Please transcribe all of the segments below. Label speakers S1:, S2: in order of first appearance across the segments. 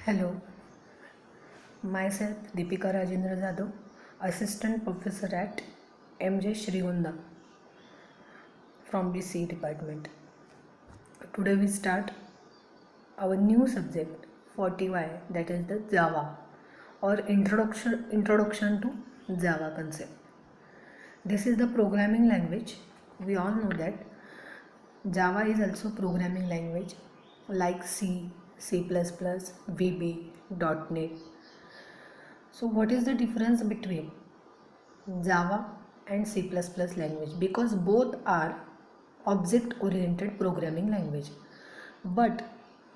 S1: Hello, myself Deepika Rajendra Jadhav, Assistant Professor at MJ Srigonda from BC Department. Today we start our new subject 40Y, that is the Java or introduction to Java concept. This is the programming language. We all know that Java is also programming language like C, C++, VB, .NET. So what is the difference between Java and C++ language? Because both are object oriented programming language, but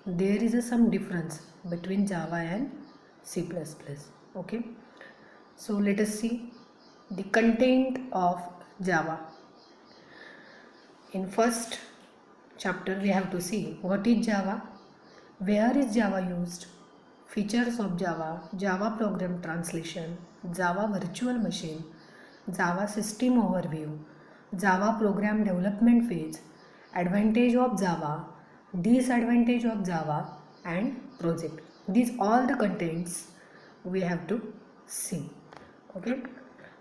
S1: there is some difference between Java and C++. Okay, so let us see the content of Java. In first chapter we have to see what is Java, where is Java used, features of Java, Java program translation, Java virtual machine, Java system overview, Java program development phase, advantage of Java, disadvantage of Java, and project. These all the contents we have to see. Okay,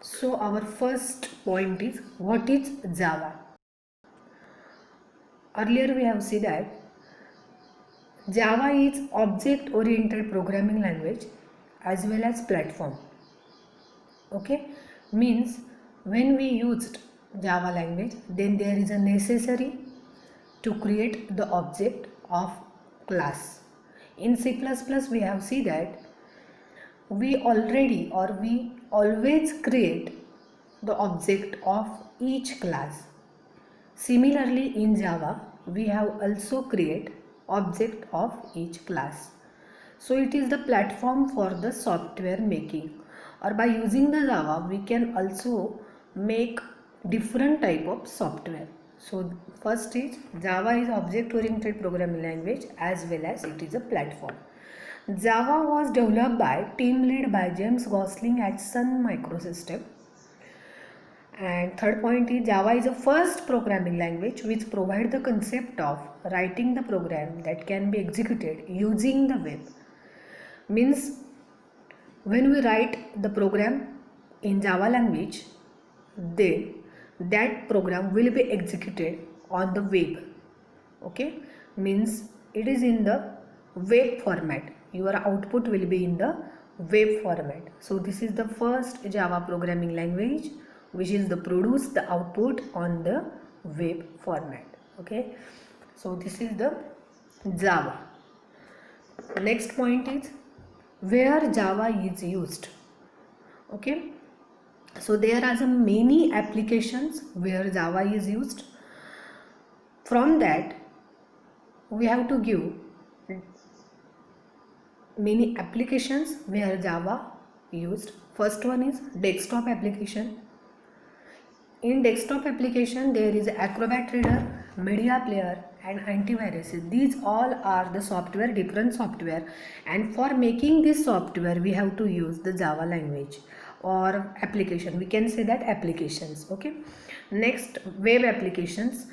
S1: so our first point is what is Java. Earlier we have seen that Java is object oriented programming language as well as platform. Okay, means when we used Java language, then there is a necessary to create the object of class. In C++ we have seen that we always create the object of each class. Similarly, in Java, we have also create object of each class. So it is the platform for the software making, or by using the Java, we can also make different type of software. So first is Java is object oriented programming language as well as it is a platform. Java was developed by team lead by James Gosling at Sun Microsystem. And third point is Java is the first programming language which provides the concept of writing the program that can be executed using the web. Means when we write the program in Java language, then that program will be executed on the web. Okay, means it is in the web format. Your output will be in the web format. So this is the first Java programming language which is the produce the output on the web format. Okay, so this is the Java. Next point is where Java is used. Okay, so there are some many applications where Java is used. From that we have to give many applications where Java used. First one is desktop application. In desktop application there is Acrobat Reader, Media Player and Antivirus. These all are the software, different software, and for making this software we have to use the Java language or application. We can say that applications. Okay. Next, web applications.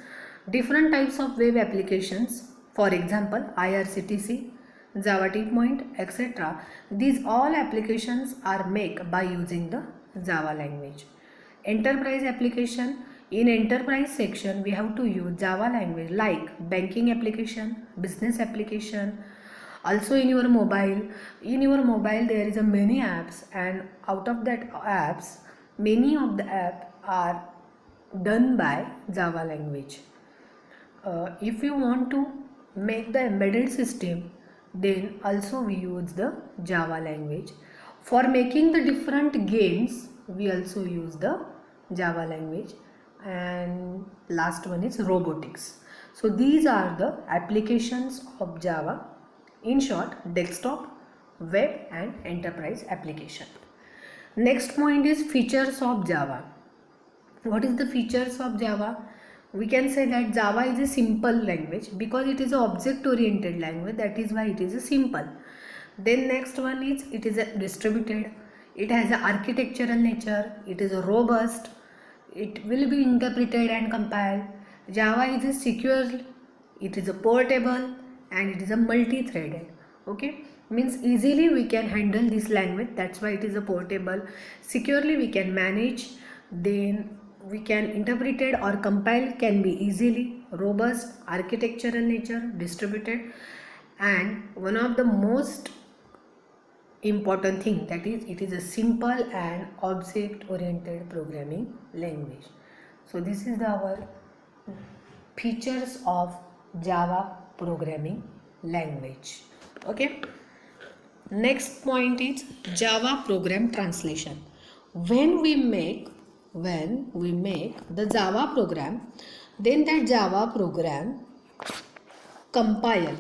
S1: Different types of web applications. For example, IRCTC, Java Point, etc. These all applications are made by using the Java language. Enterprise application. In enterprise section we have to use Java language like banking application, business application. Also in your mobile there is a many apps, and out of that apps many of the apps are done by Java language. If you want to make the embedded system, then also we use the Java language. For making the different games we also use the Java language. And last one is robotics. So these are the applications of Java. In short, desktop, web and enterprise application. Next point is features of Java. What is the features of Java? We can say that Java is a simple language because it is an object oriented language, that is why it is a simple. Then next one is it is a distributed, it has an architectural nature, it is a robust, it will be interpreted and compiled. Java is a secure, it is a portable and it is a multi-threaded. Okay, means easily we can handle this language, that's why it is a portable. Securely we can manage, then we can interpret it or compile can be easily, robust, architectural nature, distributed, and one of the most important thing, that is it is a simple and object oriented programming language. So this is our features of Java programming language. Okay, next point is Java program translation. When we make the Java program, then that Java program compile,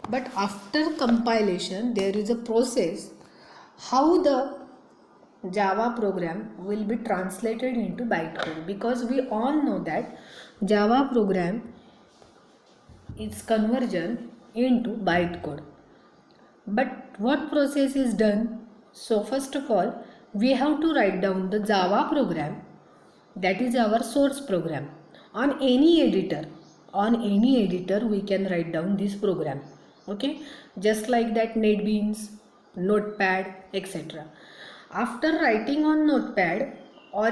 S1: but after compilation there is a process how the Java program will be translated into bytecode, because we all know that Java program is conversion into bytecode. But what process is done? So first of all, we have to write down the Java program, that is our source program. On any editor we can write down this program. Okay, just like that NetBeans, Notepad, etc. After writing on Notepad or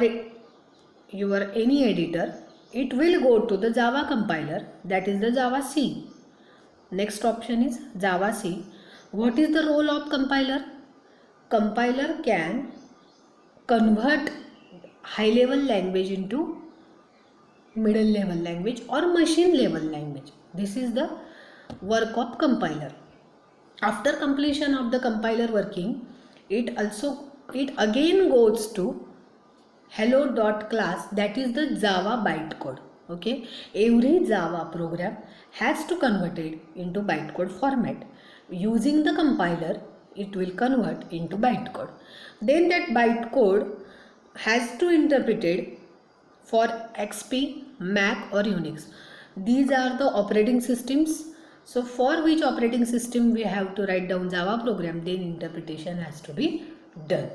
S1: your any editor, it will go to the Java compiler, that is the Java C. Next option is Java C. What is the role of compiler? Compiler can convert high level language into middle level language or machine level language. This is the work of compiler. After completion of the compiler working, it again goes to hello.class, that is the Java bytecode. Okay, every Java program has to convert it into bytecode format. Using the compiler, it will convert into bytecode. Then that bytecode has to interpreted for XP, Mac or Unix. These are the operating systems. So for which operating system we have to write down Java program, then interpretation has to be done.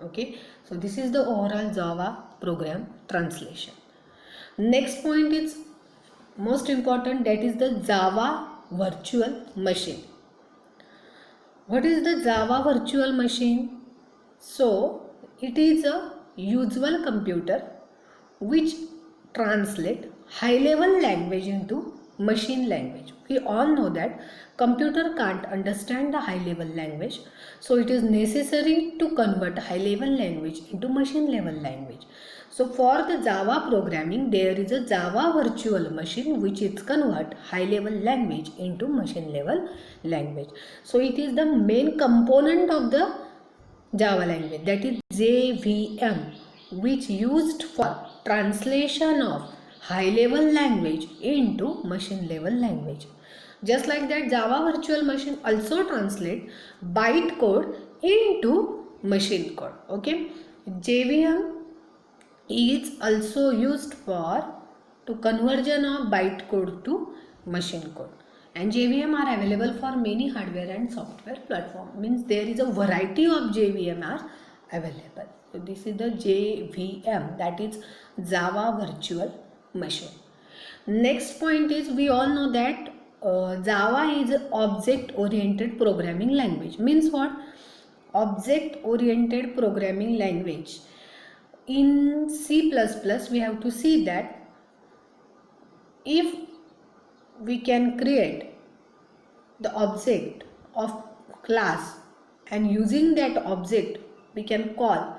S1: Okay, so this is the overall Java program translation. Next point is most important, that is the Java virtual machine. What is the Java virtual machine? So it is a usual computer which translate high level language into machine language. We all know that computer can't understand the high level language, so it is necessary to convert high level language into machine level language. So for the Java programming, there is a Java virtual machine which is convert high level language into machine level language. So it is the main component of the Java language, that is JVM, which used for translation of high level language into machine level language. Just like that, Java virtual machine also translate bytecode into machine code. Okay, JVM is also used for to conversion of bytecode to machine code, and JVM are available for many hardware and software platform. Means there is a variety of JVM are available. So this is the JVM, that is Java virtual machine. Next point is, we all know that Java is an object oriented programming language. Means what? Object oriented programming language. In C++, we have to see that if we can create the object of class, and using that object we can call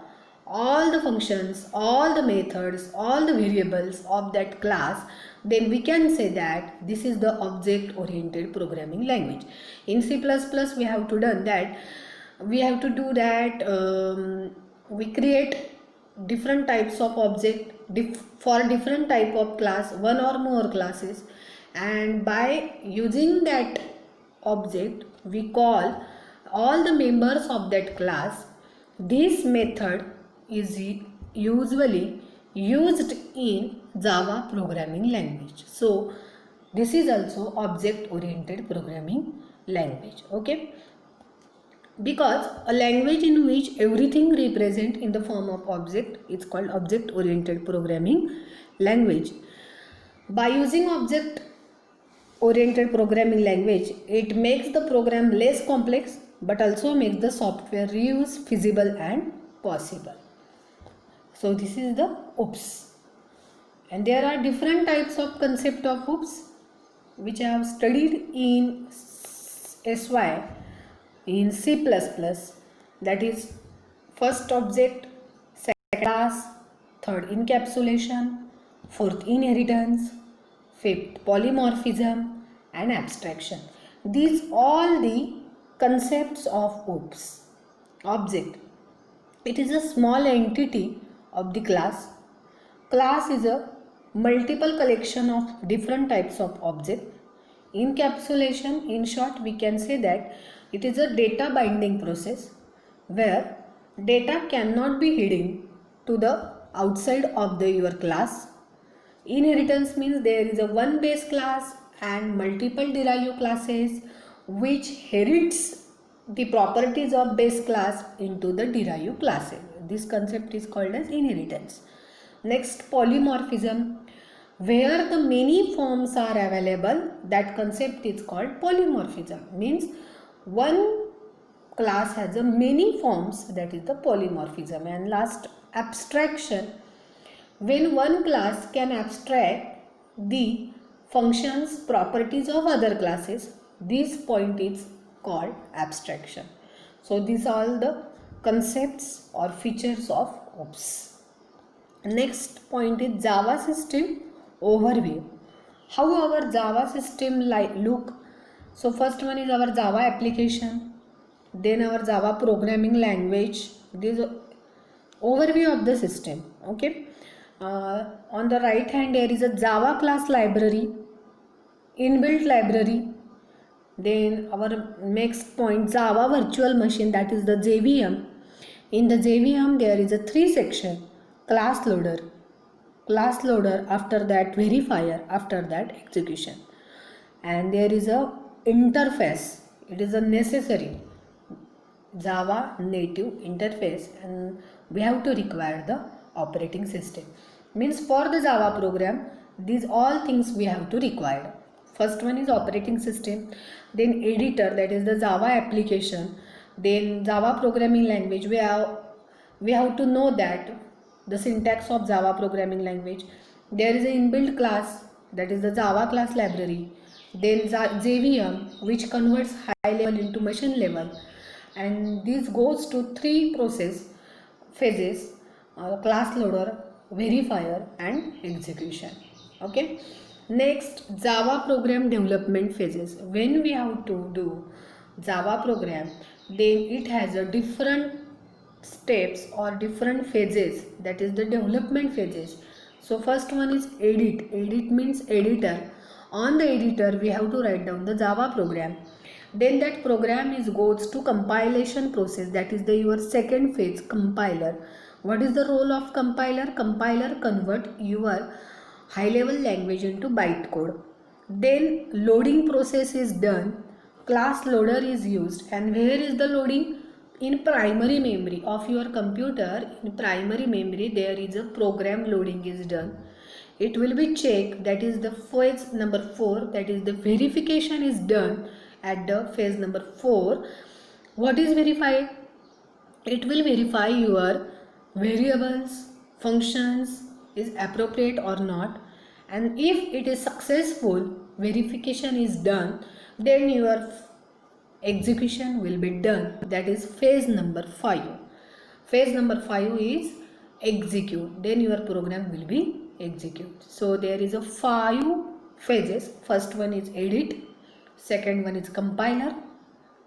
S1: all the functions, all the methods, all the variables of that class, then we can say that this is the object oriented programming language. In C++ we have to done that, we have to do that we create different types of object for different type of class, one or more classes, and by using that object we call all the members of that class. This method is usually used in Java programming language. So this is also object oriented programming language. Okay, because a language in which everything represent in the form of object is called object oriented programming language. By using object oriented programming language, it makes the program less complex but also makes the software reuse feasible and possible. So this is the OOPS. And there are different types of concept of OOPS which I have studied in SY in C++, that is first object, second class, third encapsulation, fourth inheritance, fifth polymorphism and abstraction. These all the concepts of OOPS. Object, it is a small entity of the class. Class is a multiple collection of different types of object. Encapsulation, in short, we can say that it is a data binding process where data cannot be hidden to the outside of your class. Inheritance means there is a one base class and multiple derived classes which inherits the properties of base class into the derived classes. This concept is called as inheritance. Next, polymorphism, where the many forms are available, that concept is called polymorphism. Means one class has a many forms, that is the polymorphism. And last, abstraction, when one class can abstract the functions, properties of other classes, this point is called abstraction. So these are all the concepts or features of OOPS. Next point is Java system overview. How our Java system look? So first one is our Java application, then our Java programming language. This overview of the system. Okay. On the right hand there is a Java class library, inbuilt library. Then our next point, Java virtual machine, that is the JVM. In the JVM there is a 3 section: class loader, after that verifier, after that execution. And there is a interface, it is a necessary Java native interface, and we have to require the operating system. Means for the Java program, these all things we have to require. First one is operating system, then editor, that is the Java application, then Java programming language. We have to know that the syntax of Java programming language. There is an inbuilt class, that is the Java class library, then JVM, which converts high level into machine level, and this goes to 3 phases: class loader, verifier and execution. Okay. Next, Java program development phases. When we have to do Java program, then it has a different steps or different phases, that is the development phases. So first one is edit. Edit means editor. On the editor we have to write down the Java program. Then that program goes to compilation process, that is your second phase, compiler. What is the role of compiler? Compiler convert your high level language into bytecode. Then loading process is done, class loader is used, and where is the loading? In primary memory of your computer. In primary memory there is a program loading is done. It will be checked, that is the phase number 4, that is the verification is done at the phase number 4. What is verified? It will verify your variables, functions is appropriate or not, and if it is successful, verification is done, then your execution will be done. That is phase number 5. Phase number 5 is execute. Then your program will be execute. So there is a 5 phases. First one is edit, second one is compiler,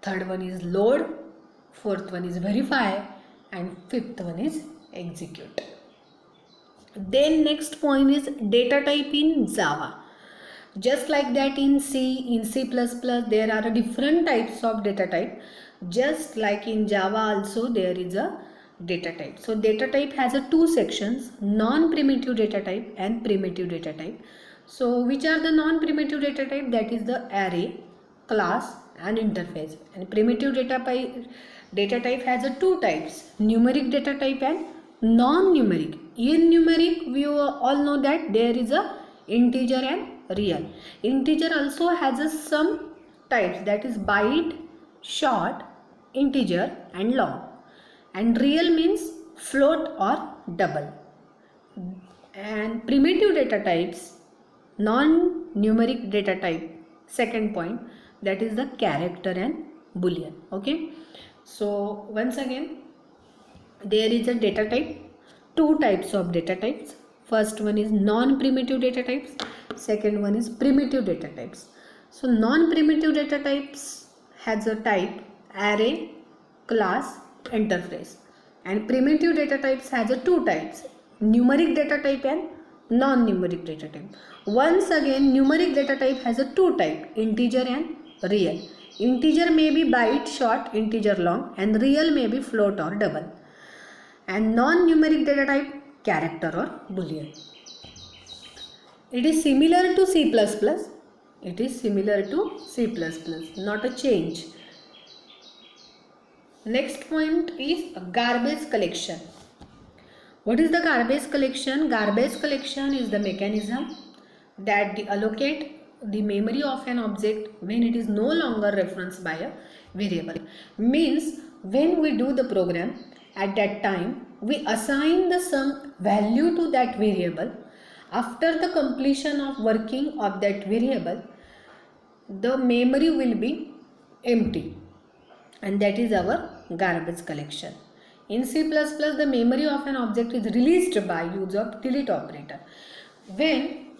S1: third one is load, fourth one is verify, and fifth one is execute. Then next point is data type in Java. Just like that in C, there are different types of data type. Just like in Java also there is a data type. So data type has a 2 sections, non-primitive data type and primitive data type. So which are the non-primitive data type? That is the array, class and interface. And primitive data type has a 2 types, numeric data type and non-numeric. In numeric we all know that there is a integer and real. Integer also has some types, that is byte, short, integer and long, and real means float or double. And primitive data types, non-numeric data type, second point, that is the character and boolean. Okay, so once again, there is a data type, two types of data types. First one is non-primitive data types, second one is primitive data types. So non-primitive data types has a type array, class, interface, and primitive data types has a two types, numeric data type and non-numeric data type. Once again, numeric data type has a two type, integer and real. Integer may be byte, short, integer long, and real may be float or double. And non-numeric data type, character or boolean. It is similar to C++. It is similar to C++, not a change. Next point is garbage collection. What is the garbage collection? Garbage collection is the mechanism that allocate the memory of an object when it is no longer referenced by a variable. Means when we do the program, at that time we assign the some value to that variable. After the completion of working of that variable, the memory will be empty, and that is our garbage collection. In C++, the memory of an object is released by use of delete operator. When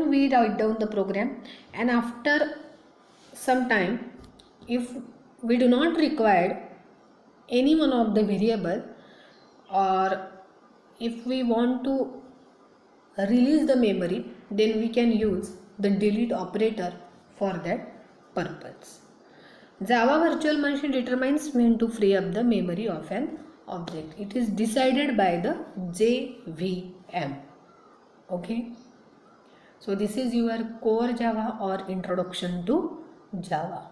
S1: we write down the program, and after some time, if we do not require any one of the variable, or if we want to release the memory, then we can use the delete operator for that purpose. Java Virtual Machine determines when to free up the memory of an object. It is decided by the JVM. Okay. So this is your core Java or introduction to Java.